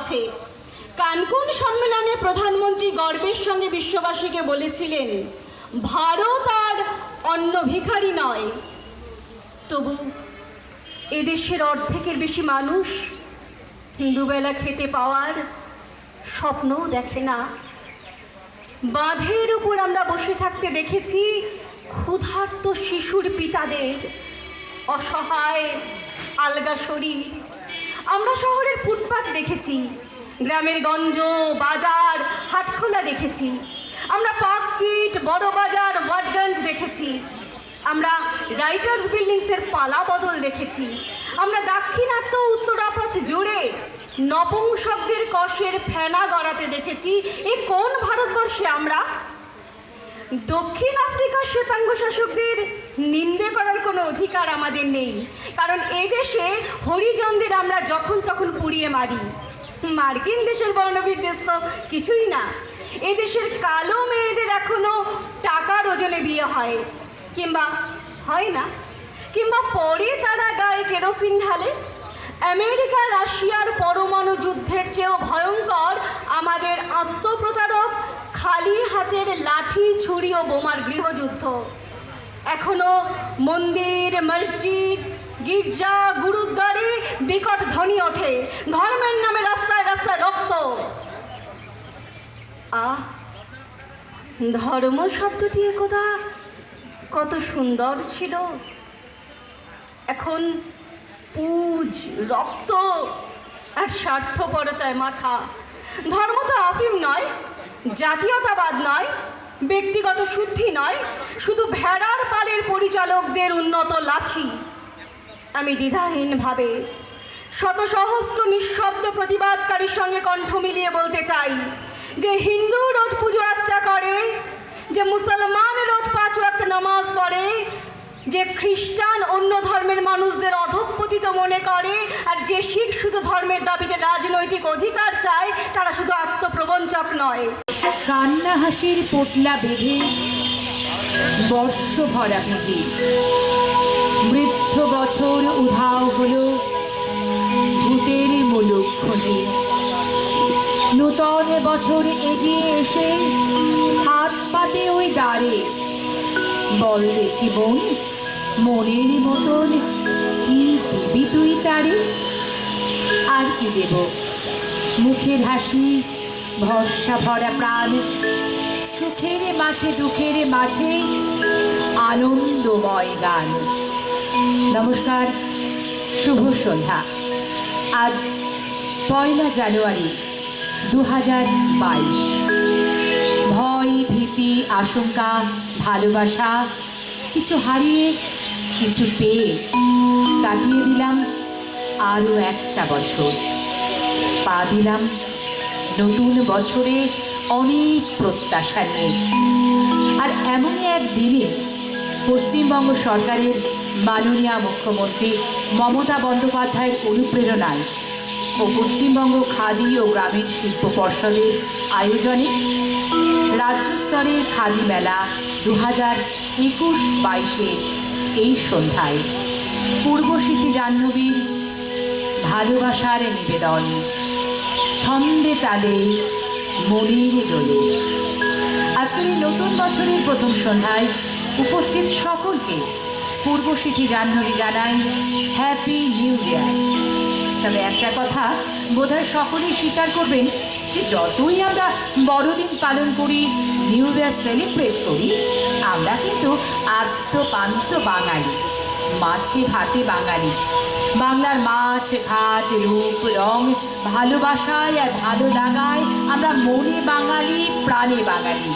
আছে। কানকুন সম্মেলনে প্রধানমন্ত্রী গর্বের সঙ্গে বিশ্ববাসীকে বলেছিলেন, ভারত আর অন্য ভিখারি নয়। তবু এদেশের অর্ধেকের বেশি মানুষ দুবেলা খেতে পাওয়ার স্বপ্নও দেখে না। বাঁধের উপর আমরা বসে থাকতে দেখেছি ক্ষুধার্ত শিশুর পিতাদের, অসহায় আলগা শরীর। আমরা শহরের ফুটপাত দেখেছি, গ্রামের গঞ্জ বাজার হাটখোলা দেখেছি। আমরা পার্ক স্ট্রিট, বড় বাজার, ওয়াটগঞ্জ দেখেছি। আমরা রাইটার্স বিল্ডিংসের পালা বদল দেখেছি। আমরা দাক্ষিণাত্য উত্তরাপথ জুড়ে নপুংসকদের কষের ফেনা গড়াতে দেখেছি। এ কোন ভারতবর্ষে আমরা? দক্ষিণ আফ্রিকার শ্বেতাঙ্গ শাসকদের নিন্দে করার কোনো অধিকার আমাদের নেই, কারণ এদেশে হরিজনদের আমরা যখন তখন পুড়িয়ে মারি। মার্কিন দেশের বর্ণবিদ্বেষ তো কিছুই না। এদেশের কালো মেয়েদের এখনো টাকার ওজনে বিয়ে হয়, কিংবা হয় না, কিংবা পরে তারা গায়ে কেরোসিন ঢালে। আমেরিকা রাশিয়ার পরমাণু যুদ্ধের চেয়েও ভয়ঙ্কর আমাদের আত্মপ্রতারক খালি হাতের লাঠি, ছুরি ও বোমার গৃহযুদ্ধ। এখনো মন্দির, মসজিদ, গির্জা, গুরুদ্বারে বিকট ধ্বনি ওঠে, ধর্মের নামে রাস্তায় রাস্তায় রক্ত। ধর্ম শব্দটি একদা কত সুন্দর ছিল, এখন পুজ, রক্ত আর স্বার্থপরতায় মাথা। ধর্ম তো আফিম নয়, জাতীয়তাবাদ নয়, ব্যক্তিগত শুদ্ধি নয়, শুধু ভেড়ার পালের পরিচালকদের উন্নত লাঠি। আমি দ্বিধাহীনভাবে শত সহস্র নিঃশব্দ প্রতিবাদকারীর সঙ্গে কণ্ঠ মিলিয়ে বলতে চাই যে হিন্দু রোজ পুজো আর্চা করে, যে মুসলমান রোজ 5 ওয়াক্ত নামাজ পড়ে, যে খ্রিস্টান অন্য ধর্মের মানুষদের অধঃপতিত মনে করে, আর যে শিখ শুধু ধর্মের দাবিতে রাজনৈতিক অধিকার চায়, তারা শুধু আত্মপ্রবঞ্চক নয়। কান্না হাসির পোটলা বেঁধে বর্ষ ভরা পুঁজি, বৃদ্ধ বছর উধাও হলো ভূতের মুলুক খোঁজে। নূতন বছর এগিয়ে এসে হাত পাতে ওই দ্বারে, বল দেখি বোন মনের মতন কি দিবি তুই তারে? আর কি দেব? মুখের হাসি, ভরসা ভরা প্রাণ, সুখের মাঝে দুঃখের মাঝে আনন্দময় গান। নমস্কার, শুভ সন্ধ্যা। আজ 1 জানুয়ারি 2022। ভয়, ভীতি, আশঙ্কা, ভালোবাসা, কিছু হারিয়ে কিছু পেয়ে কাটিয়ে দিলাম আরও একটা বছর। পা দিলাম নতুন বছরে অনেক প্রত্যাশা নিয়ে। আর এমনই এক দিনে পশ্চিমবঙ্গ সরকারের মাননীয় মুখ্যমন্ত্রী মমতা বন্দ্যোপাধ্যায়ের অনুপ্রেরণায় ও পশ্চিমবঙ্গ খাদি ও গ্রামীণ শিল্প পর্ষদের আয়োজনে রাজ্য স্তরের খাদি মেলা 2021-22 এই সন্ধ্যায় পূর্বশীতি জাহ্নবীর ভালোবাসার নিবেদন, ছন্দে তালে মনের দোলে। আজকের এই নতুন বছরের প্রথম সন্ধ্যায় উপস্থিত সকলকে পূর্বশীতি জাহ্নবী জানাই হ্যাপি নিউ ইয়ার। তবে একটা কথা বোধহয় সকলেই স্বীকার করবেন যে যতই আমরা বড়দিন পালন করি, নিউ ইয়ার সেলিব্রেট করি, আমরা কিন্তু আদ্যপান্ত বাঙালি, মাছে ভাতে বাঙালি। বাংলার মাঠ ঘাট, রূপ রং, ভালোবাসায় আর ভালো লাগায় আমরা মনে বাঙালি, প্রাণে বাঙালি।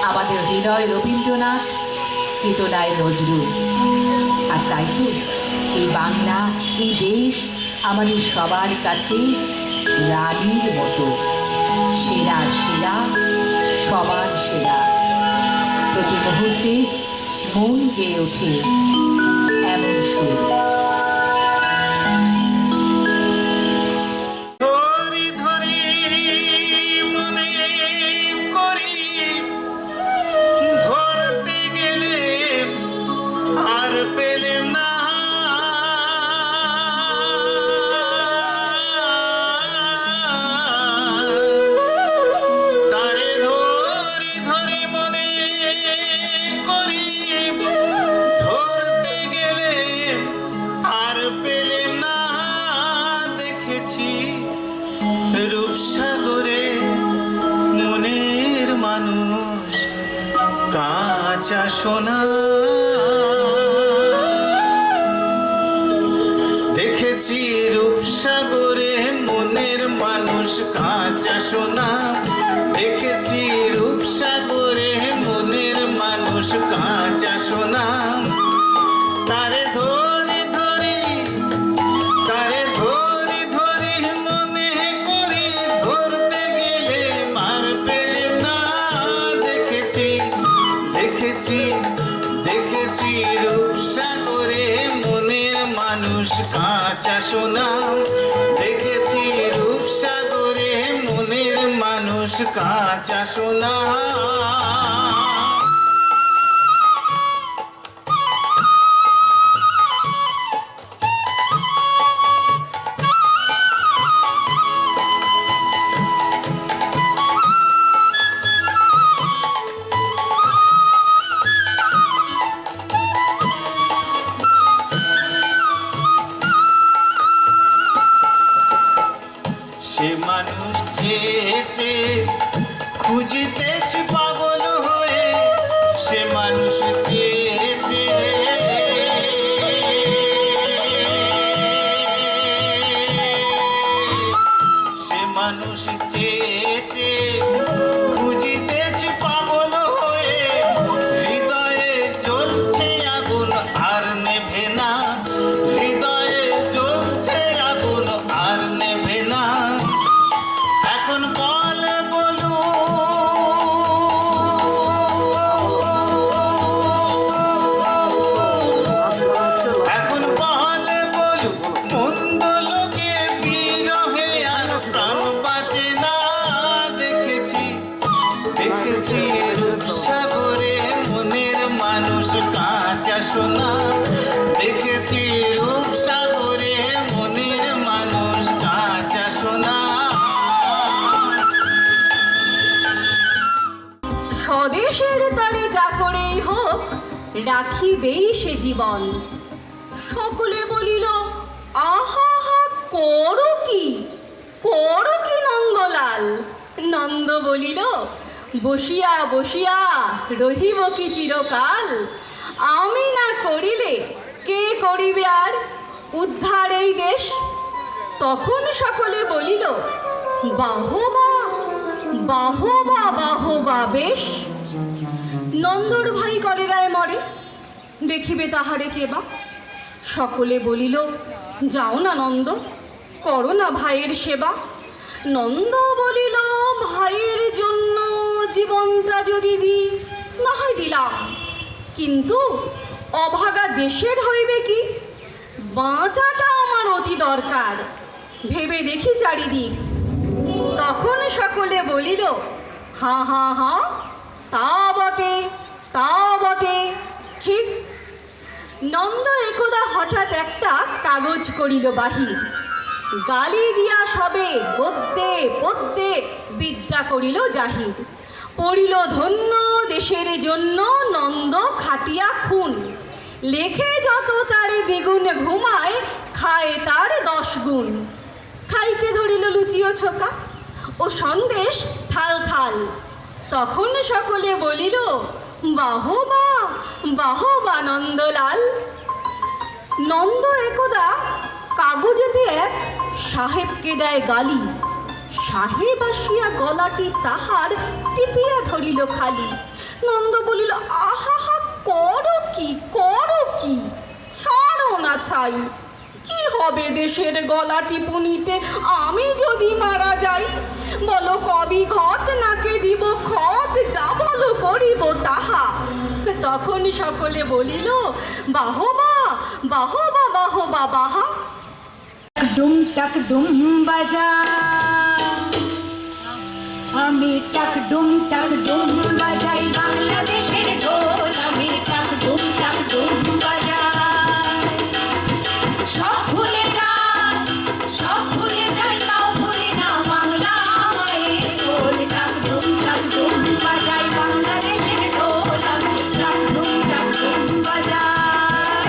আমাদের হৃদয় রবীন্দ্রনাথ, চেতনায় নজরুল। আর তাই তো এই বাংলা, এই দেশ আমাদের সবার কাছে রানীর মতো, সেরা সেরা, সবার সেরা। প্রতি মুহূর্তে মন গেয়ে ওঠে এমন সুর। কাঁচা সোনা দেখেছি রূপসাগরে মনের মানুষ কাঁচা সোনা দেখেছি রূপসাগরে মনের মানুষ কাঁচা সোনা তারে ধরে ধরে তারে ধরে ধরে মনে করে ধরতে গেলে মার পেলেম না দেখেছি দেখেছি দেখেছি রূপসাগরে মনের মানুষ কাঁচা সোনা দেখেছি রূপসাগরে মনের মানুষ কাঁচা সোনা সে মানুষ চেয়েছে খুঁজিতেছি পাগল হয়ে সে মানুষ চেয়েছে সে মানুষ চেয়েছে খুঁজিতেছি পাগল হয়ে হৃদয়ে জ্বলছে আগুন আর নেভে না হৃদয়ে জ্বলছে আগুন আর নেভে না এখন বলে বলু এখন বলে বলু মন্দ লোকে বিরহে আর প্রাণ বাঁচে না দেখেছি দেখেছি রূপসাগরে মনের মানুষ কাঁচা সোনা দেখেছি রূপসাগরে মনের মানুষ কাঁচা সোনা স্বদেশের তরে যা করেই হোক রাখিবেই সে জীবন সকলে বলিল আহা হা করো কি নন্দলাল নন্দ বলিল বসিয়া বসিয়া রহিব কি চিরকাল আমি না করিলে কে করিবে আর উদ্ধার এই দেশ তখন সকলে বলিল বাহবা বাহবা বাহবা বেশ নন্দর ভাই কলেরায় মরে দেখিবে তাহারে কেবা সকলে বলিল যাও না নন্দ করো না ভাইয়ের সেবা নন্দ বলিল ভাইয়ের জন্য জীবনটা যদি দিই না হয় দিলাম কিন্তু অভাগা দেশের হইবে কি বাঁচাটা আমার অতি দরকার ভেবে দেখি চারিদিক তখন সকলে বলিল হা হা হা তা বটে ঠিক নন্দ একদা হঠাৎ একটা কাগজ করিল বাহির গালি দিয়া সবে পদ্যে পদ্যে বিদ্যা করিল জাহির পড়িল ধন্য দেশের জন্য নন্দ খাটিয়া খুন লেখে যত তারে দ্বিগুণ ঘুমায় খায় তার 10 গুণ খাইতে ধরিল লুচি ও ছোকা ও সন্দেশ থাল থাল তখন সকলে বলিল বাহবা বাহবা নন্দলাল নন্দ একদা কাগজেতে এক সাহেবকে দেয় গালি সাহেব আসিয়া গলাটি তাহার টিপিয়া ধরিল খালি নন্দ বলিল আহা হা করো কি ছাড়ো না ছাই কি হবে দেশের গলা টিপুনিতে আমি যদি মারা যাই বলো কবি ঘট নাকে দিব খত যা বলো করিব তাহা তখন সকলে বলিল বাহবা বাহবা বাহবা বাহা ডুম টাক ডুম বাজা আমি টাক ডুম বাজাই বাংলাদেশের ঢোল আমি টাক ডুম বাজাই সব ভুলে যাই তাও ভুলি না বাংলা মায়ের ঢোল টাক ডুম বাজাই বাংলাদেশের ঢোল আমি টাক ডুম বাজাই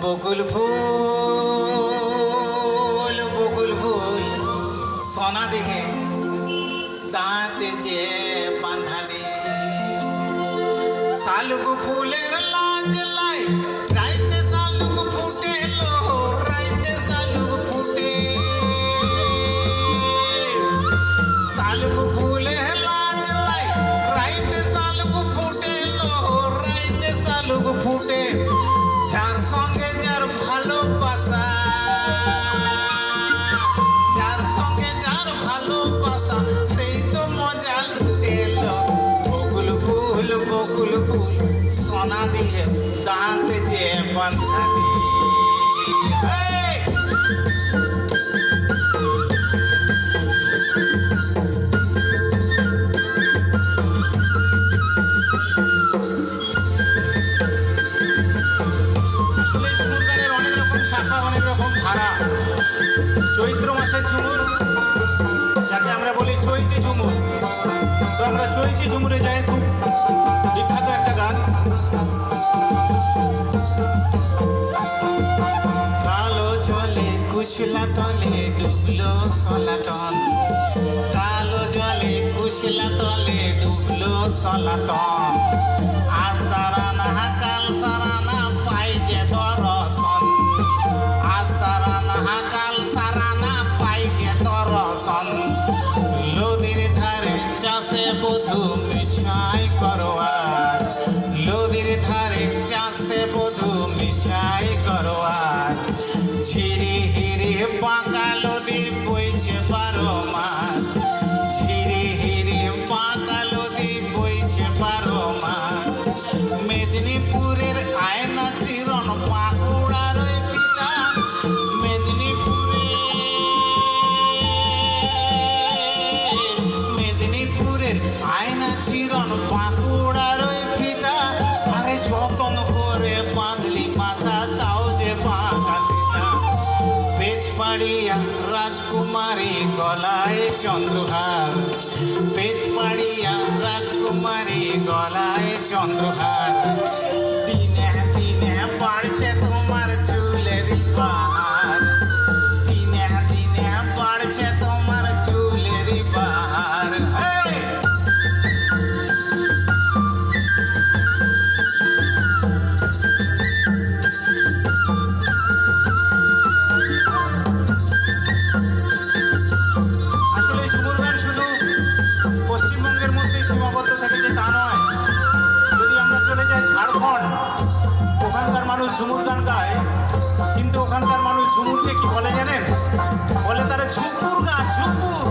বকুল ফুল সোনা দিহে দাঁত যে বাঁধালি শালুক ফুলের লাজ লাই রাইতে শালুক ফুটে লো রাইতে শালুক ফুটে শালুক ফুলের লাজ লাই রাইতে শালুক ফুটে লো রাইতে শালুক ফুটে যার সঙ্গে যার ভালোবাসা যার সঙ্গে যার ভালোবাসা সেই তো মজা লুটেল বকুল ফুল সোনা দিয়ে দাঁত যে বাঁধালি আসলে ঝুমুর গানের অনেক রকম শাখা অনেক রকম ধারা চৈত্র মাসের ঝুমুর যাকে আমরা বলি চৈতি ঝুমুর তো আমরা চৈতি ঝুমুরে যাই খুব বিখ্যাত একটা গান কালো জলে কুচলা তলে ডুবলো সনাতন কালো জলে কুচলা তলে ডুবলো সনাতন আসারানা কাল সারানা পাই যে দর্শন আসারানা কাল সারানা পাই যে দর্শন নদীর ধারে চাষে বধু মিছাই করোয়াস নদীর ধারে চাষে বধু মিছাই করোয়াস ঝিরি হিরি পাকা নদী বইছে 12 মাস ঝিরি হিরি পাকা নদী বইছে 12 মাস মেদিনীপুরের আয়না চিরন পাকুড়ার পিতা মেদিনীপুরের আয়না চিরন পাকুড়ার ফিতা আরে যতন করে বাঁধলি মাথা তাও যে বাঁকা সীতা পেচ পাড়িয়া রাজকুমারী গলায় চন্দ্রহার পেচ পাড়িয়া রাজকুমারী গলায় চন্দ্রহার দিনে দিনে বাড়ছে তোমার চুলের বাহার দিনে দিনে বাড়ছে তোমার চুলের বাহার আসলে ঝুমুর গান শুধু পশ্চিমবঙ্গের মধ্যে সীমাবদ্ধ থেকেছে তা নয় যদি আমরা চলে যাই ঝাড়খণ্ড ওখানকার মানুষ ঝুমুর গান গায় কিন্তু ওখানকার মানুষ ঝুমুরকে কি বলে জানেন বলে তারা ঝুপুর গান ঝুপুর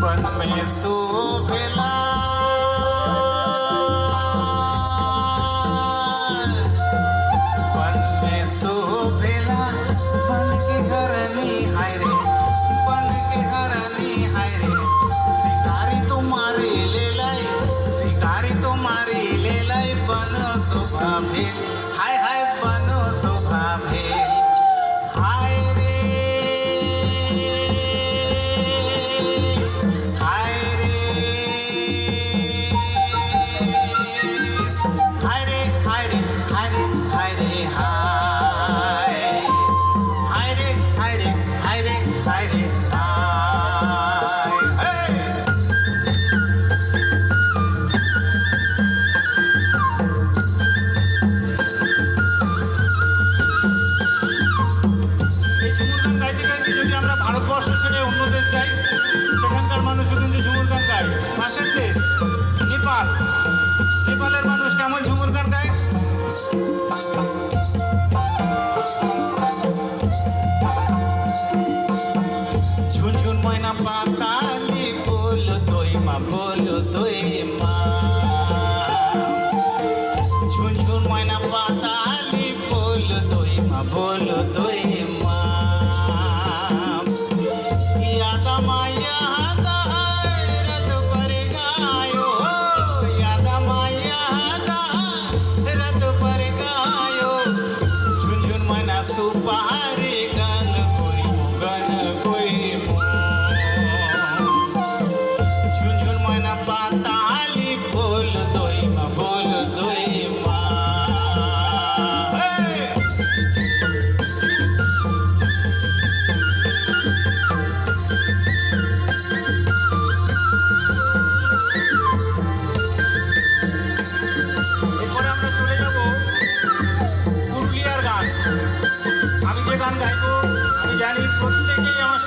বন মে শোভেলা बन में शोभेला बन के हरनी हाय रे बन के हरनी हाय रे शिकारी तुम्हारी ले लाई बन शोभा भेल हाय हाय बन शोभा भेल हाय रे हाय रे हाय रे हाय रे हाय रे हाय रे हाय हाय रे हाय रे हाय रे हाय रे हाय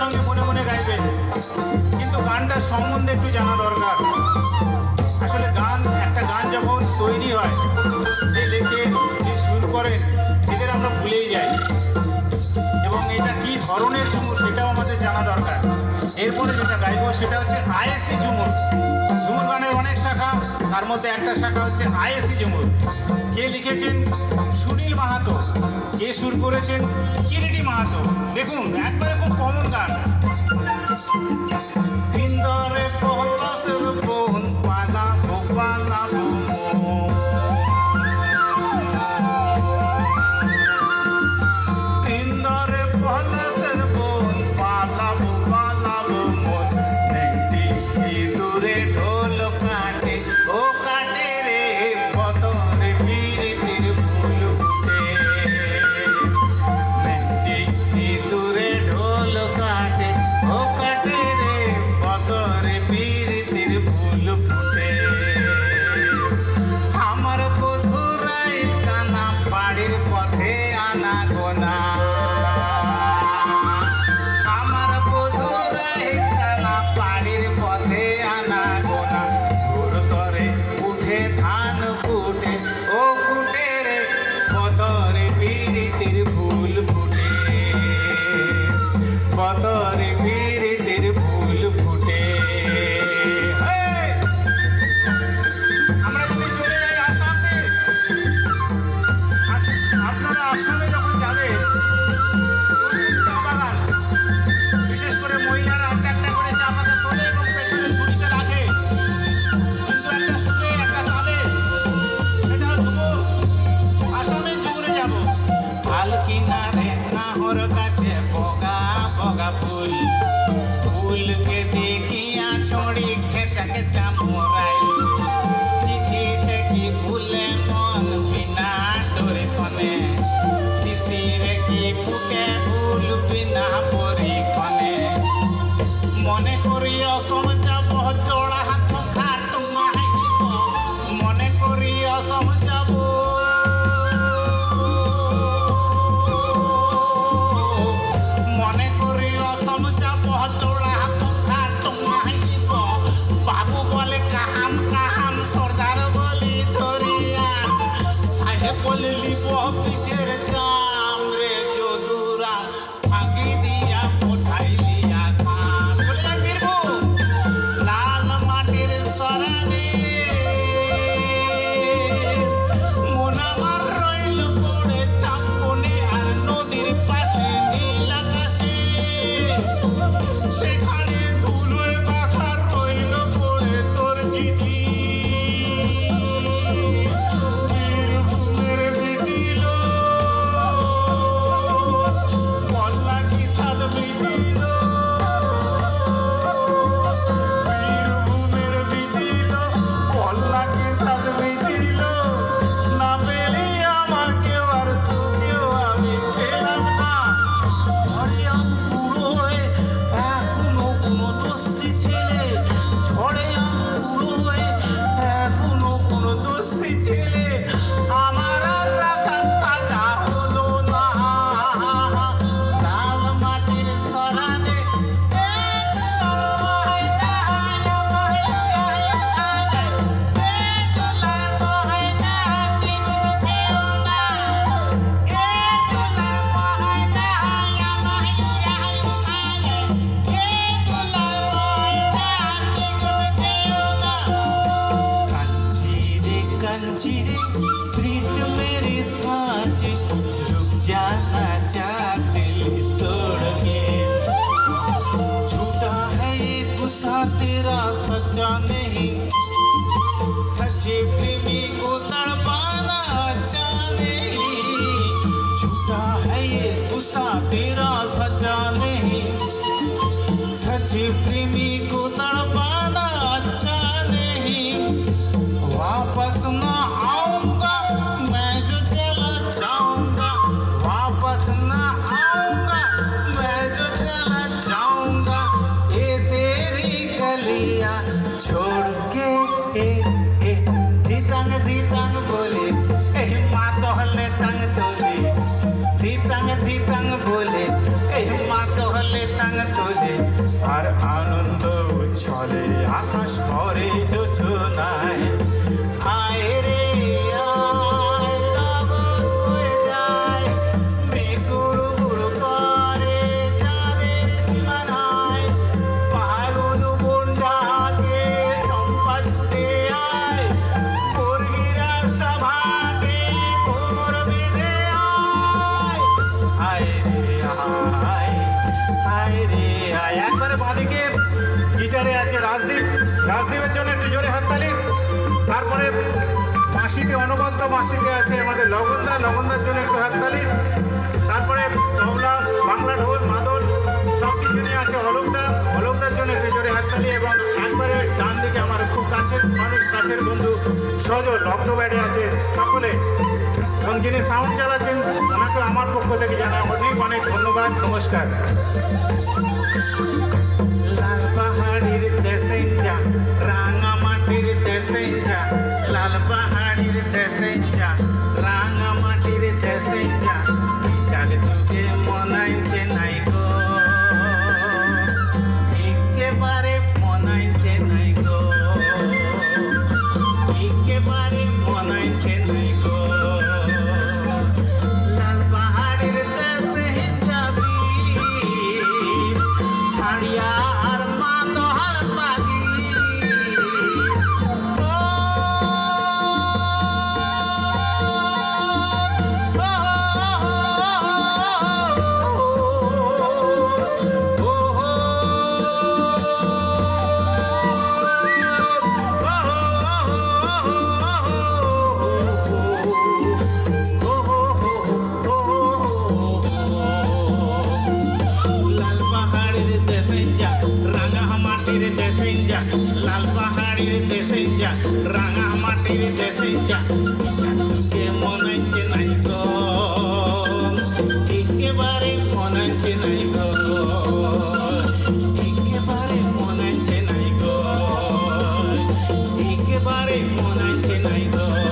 সঙ্গে মনে মনে গাইবেন, কিন্তু গানটার সম্বন্ধে একটু জানা দরকার। আসলে একটা গান যখন তৈরি হয়, যে লেখে, যে সুর করেন, এদের আমরা ভুলেই যাই, এবং এটা কি ধরনের ঝুমুর সেটাও আমাদের জানা দরকার। এরপরে যেটা গাইব সেটা হচ্ছে আয়েসি ঝুমুর। ঝুমুর গানের অনেক শাখা, তার মধ্যে একটা শাখা হচ্ছে আয়েসি ঝুমুর। কে লিখেছেন? সুনীল মাহাতো। কে সুর করেছেন? কিরিটি মাহাতো। দেখুন, একবারে খুব কমন গান। ইন্দরে পলাশের বোন পালাবো পালাবো মন। ইন্দরে পলাশের বোন পালাবো পালাবো মন। একটি ইঁদুরে ঢোল কাটে, ও কাটে রে বদরে পিরিতির ফুল ফুটে। একটি ইঁদুরে ঢোল কাটে, ও কাটে রে বদরে পিরিতির ফুল ফুটে। আমার বধুরাই কানা বাড়ির পথে আনা গোনা। আমার বধুরাই কানা বাড়ির পথে আনা গোনা। ঘুর তরে উঠে ধান ফুটে, ও ফুটে রে বদরে পিরিতির ফুল ফুটে। বদরে পিরিতির ফুল ফুটে। হেই! আমরা যদি চলে যাই আসামে, আপনারা আসামে যখন যাবেন, চা বাগান, বিশেষ করে মহিলারা একটা একটা করে চা পাতা তোলে এবং পেছনে ঝুড়িতে রাখে, কিন্তু একটা সুরে, একটা তালে, এটা ঝুমুর। আসামে ঝুমুরে যাব। হাল কিনারে নাহর কাছে বগা বগা ফুল, ফুলকে দেখিয়া ছড়ি খেচা খেচা মোরাই। চিঠি দেখি ফুলে মন বিনা ডোরে শোনে, শিশিরে কি ফুকে ফুল বিনা পরিক্ষণে। মনে করি অসম যাব জোড়া হাত ঘাট মাহিব, মনে করি অসম যাব। মনে করি অসম যাব জোড়া হাত ঘাট মাহিব। বাবু বলে কাহাম কাহাম, সর্দার বলি ধরিয়া, সাহেব বলে লিব পিঠের জাম রে যদুরা, ফাঁকি দিয়া পঠাইলিয়া সাম। চলে যাই বীরভূম, লাল মাটির সরানে মন আমার রইল পড়ে চাপনে, আর নদীর পাশে নীল আকাশে। সেখানে ধুলোয় মাখা রইল পড়ে তোর চিঠি। বীরভূমের বিটিল পল্লা কি সাদ বিটিল। বীরভূমের বিটিল পল্লা কি সাদ বিটিল। না পেলে আমাকে আর তোকেও আমি পেলাম না। ঝড়ে আম পুরো হয়ে এখনো কোনো দোষী ছেলে, ঝড়ে আম পুরো হয়ে এখনো কোনো দোষী ছেলে আমার আর রাখার সাজা হলো না। লাল মাটির সরানে कंचीरे प्रीत मेरे साँच, रुक जाना चाहते तोड़ के। झूठा है ये गुस्सा तेरा, सच्चा नहीं। सच्चे प्रेमी को तड़पाना अच्छा नहीं। झूठा है ये गुस्सा तेरा, सच्चा नहीं। सच्चे प्रेमी को तड़पाना अच्छा नहीं। वापस ना आऊंगा मैं जो चला जाऊंगा, वापस ना आऊंगा मैं जो चला जाऊंगा। ये तेरी गलियां छोड़ के धितंग बोले माँ तो हले तंग तोले, धितंग बोले আয় আয় রে আয় লগন হয়ে যায় মেঘুড় গুড় করে চাঁদের সীমানায় পাহাড়ুন বন্ডাকে চম্পা ছুটে আয় বর্গিরা সভাকে কোমর বেঁধে আয় আয় রে আয় আয় রে আয় একবারে বাঁদিকে গিটারে আছে রাজদীপ রাজদীপের জন্য একটু জোরে হাততালি তারপরে বাঁশিতে অনবদ্য বাঁশিতে আছে আমাদের লগনদার জন্য একটু হাততালি তারপরে তবলা বাংলা ঢোল মাদল সব কিছু নিয়ে আছে হলকদার জন্য একটু জোরে হাততালি এবং একবারে ডান দিকে আমার খুব কাছের মানুষ কাছের বন্ধু সজল লগ্ন ব্যাডে আছে সকলে এবং যিনি সাউন্ড চালাচ্ছেন ওনাকে আমার পক্ষ থেকে জানাই অনেক অনেক ধন্যবাদ নমস্কার লাল পাহাড়ির দেশে যা রাঙা মাটির দেশে যা লাল পাহাড়ির দেশে যা রাঙা মাটির দেশে যা কাল তোকে মনাইছে নাই গো একেবারে মনাইছে নাই গো একেবারে মনাইছে নাই গো লাল পাহাড়ির দেশে যাবি হাড়িয়া আর মা তো হার পাগি লাল পাহাড়ির দেশে যা রাঙা মাটির দেশে যা লাল পাহাড়ির দেশে যা রাঙা মাটির দেশে যা তোকে মনাইছে নাই গো একেবারে মনাইছে নাই গো একেবারে মনাইছে নাই গো একেবারে মনাইছে নাই গো